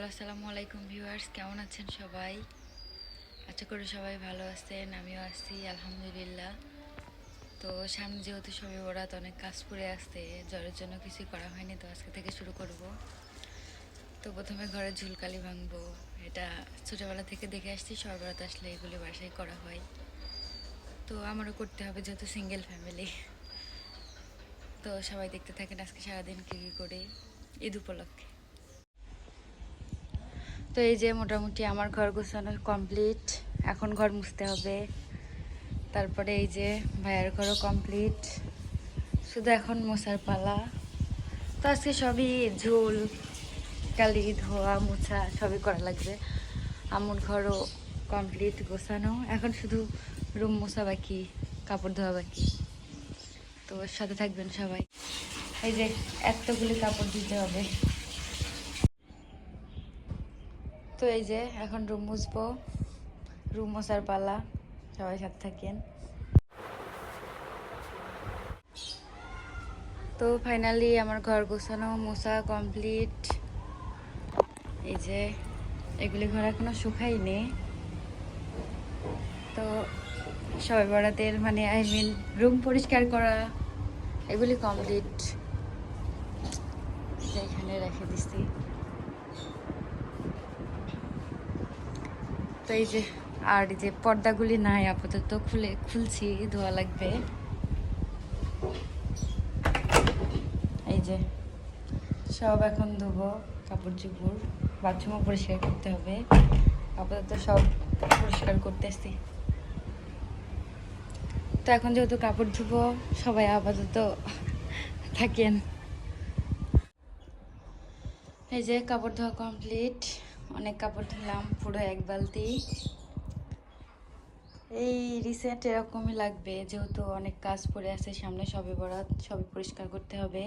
Hello, আসসালামু আলাইকুম viewers, কেমন আছেন সবাই? আশা করি সবাই ভালো আছেন। আমিও আছি আলহামদুলিল্লাহ। তো সামনে যেহেতু সবে বরাত, অনেক কাজ পড়ে আসছে, জ্বরের জন্য কিছুই করা হয়নি, তো আজকে থেকে শুরু করব। তো প্রথমে ঘরে ঝুলকালি ভাঙবো। এটা ছোটোবেলা থেকে দেখে আসছি, সবে বরাত আসলে এগুলি বাসায় করা হয়। তো আমারও করতে হবে যেহেতু সিঙ্গেল ফ্যামিলি। তো সবাই দেখতে থাকেন আজকে সারাদিন কী কী করি ঈদ উপলক্ষে। তো এই যে মোটামুটি আমার ঘর গোছানো কমপ্লিট, এখন ঘর মুছতে হবে। তারপরে এই যে ভাইয়ার ঘরও কমপ্লিট, শুধু এখন মোছার পালা। তো আজকে সবই ঝোল কালি ধোয়া মোছা সবই করা লাগবে। আমার ঘরও কমপ্লিট গোছানো, এখন শুধু রুম মোছা বাকি, কাপড় ধোয়া বাকি। তো সাথে থাকবেন সবাই। এই যে এতগুলি কাপড় দিতে হবে। তো এই যে এখন রুম মুছবো, রুম মোছার পালা, সবাই সাথে থাকেন। তো ফাইনালি আমার ঘর গোছানো মোছা কমপ্লিট। এই যে এগুলি ঘর এখনো শুকায়নি। তো সবাই বরাতের মানে রুম পরিষ্কার করা এগুলি কমপ্লিট। এখানে রেখে দিচ্ছি। তো এই যে আর এই যে পর্দাগুলি নাই আপাতত, খুলছি, ধোয়া লাগবে। এই যে সব এখন ধোবো, কাপড় চোপড়, বাথরুমও পরিষ্কার করতে হবে। আপাতত সব পরিষ্কার করতেছি। তো এখন যেহেতু কাপড় ধুবো, সবাই আপাতত থাকেন। এই যে কাপড় ধোয়া কমপ্লিট, অনেক কাপড় ধুলাম, পুরো এক বালতি। এই রিসেন্ট এরকমই লাগবে, যেহেতু অনেক কাজ পড়ে আছে সামনে, সবে বরাত, সবই পরিষ্কার করতে হবে।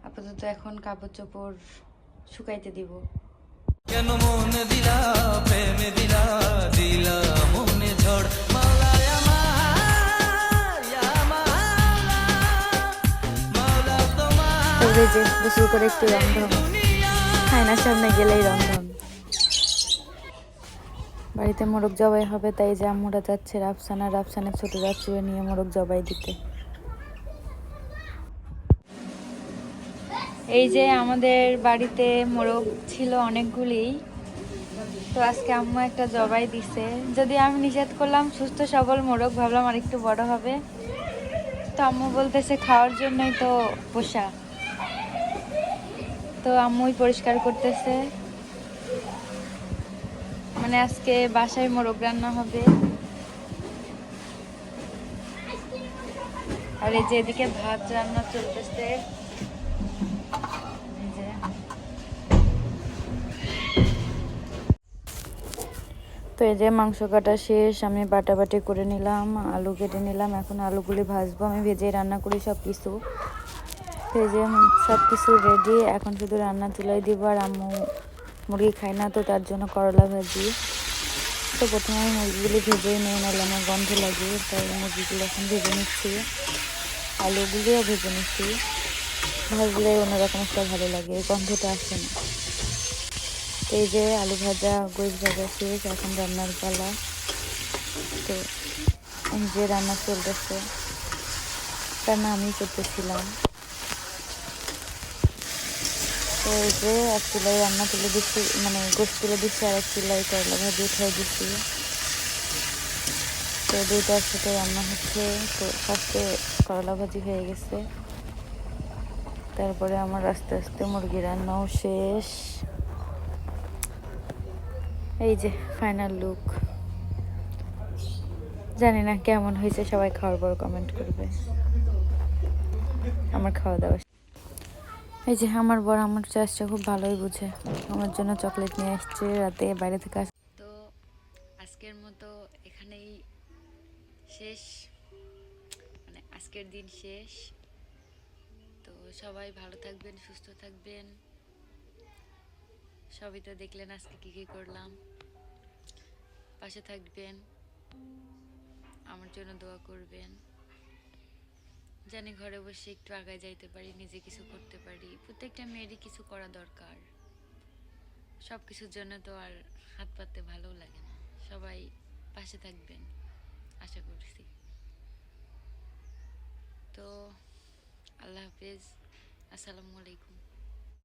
আপাতত এখন কাপড় চোপড় শুকাইতে দিব। কেন মনে দিলা প্রেমে দিলা দিলা মনে ঝড় মাওলায় আমার ইয়া মাওলা মাওলা তোমার তবে যে গোসল করে একটু রন্ধন, আয়নার সামনে গেলেই রন্ধন। বাড়িতে মোরগ জবাই হবে, তাই যে আম্মুরা যাচ্ছে রাফসানের ছোট যাত্রীরা নিয়ে মোরগ জবাই দিতে। এই যে আমাদের বাড়িতে মোরগ ছিল অনেকগুলি, তো আজকে আম্মু একটা জবাই দিছে। যদি আমি নিষেধ করলাম, সুস্থ সবল মোরগ, ভাবলাম আর একটু বড় হবে। তো আম্মু বলতেছে খাওয়ার জন্যই তো পোষা। তো আম্মুই পরিষ্কার করতেছে, মানে আজকে বাসায় মোরগ রান্না হবে। আর এই যে এদিকে ভাত রান্না চলতেছে। এই যে তো এই যে মাংস কাটা শেষ, আমি বাটাবাটি করে নিলাম, আলু কেটে নিলাম। এখন আলুগুলি ভাজবো, আমি ভেজে রান্না করি সব কিছু। ভেজে সব কিছু রেডি, এখন শুধু রান্না চুলাই দিব। আর আম্মু মুরগি খায় না, তো তার জন্য করলা ভাজি। তো প্রথমে আমি মুরগিগুলি ভেজেই নিয়ে নিলাম, আমার গন্ধ লাগে, তাই মুরগিগুলো এখন ভেজে নিচ্ছি, আলুগুলিও ভেজে নিচ্ছি। ভাজলে অন্যরকম একটা ভালো লাগে, গন্ধটা আসে না। তো এই যে আলু ভাজা গোশ ভাজা শেষ, এখন রান্নার পালা। তো এই যে রান্না চলতেছে, রান্না আমি করতেছিলাম। তো এই যে এক চুলাই রান্না তুলে দিচ্ছি, মানে গোশ তুলে দিচ্ছি, আর এক চুলাই করলা ভাজি উঠাই দিচ্ছি। তো দুইটার সাথে রান্না হচ্ছে। তো ফার্স্টে করলা ভাজি হয়ে গেছে, তারপরে আমার আস্তে আস্তে মুরগি রান্নাও শেষ। এই যে ফাইনাল লুক। জানি না কেমন হয়েছে, সবাই খাওয়ার পর কমেন্ট করবে। আমার খাওয়া দাওয়া, এই যে আমার বর আমার চাষটা খুব ভালোই বুঝে, আমার জন্য চকলেট নিয়ে আসছে রাতে বাইরে থেকে তো আজকের মতো এখানেই শেষ, মানে আজকের দিন শেষ। তো সবাই ভালো থাকবেন, সুস্থ থাকবেন। সবই তো দেখলেন আজকে কি কি করলাম। পাশে থাকবেন, আমার জন্য দোয়া করবেন। জানি ঘরে বসে একটু আগায় যাইতে পারি, নিজে কিছু করতে পারি, প্রত্যেকটা মেয়েরই কিছু করা দরকার। সব কিছুর জন্য তো আর হাত পাততে ভালো লাগে না। সবাই পাশে থাকবেন আশা করছি। তো আল্লাহ হাফেজ, আসসালামু আলাইকুম।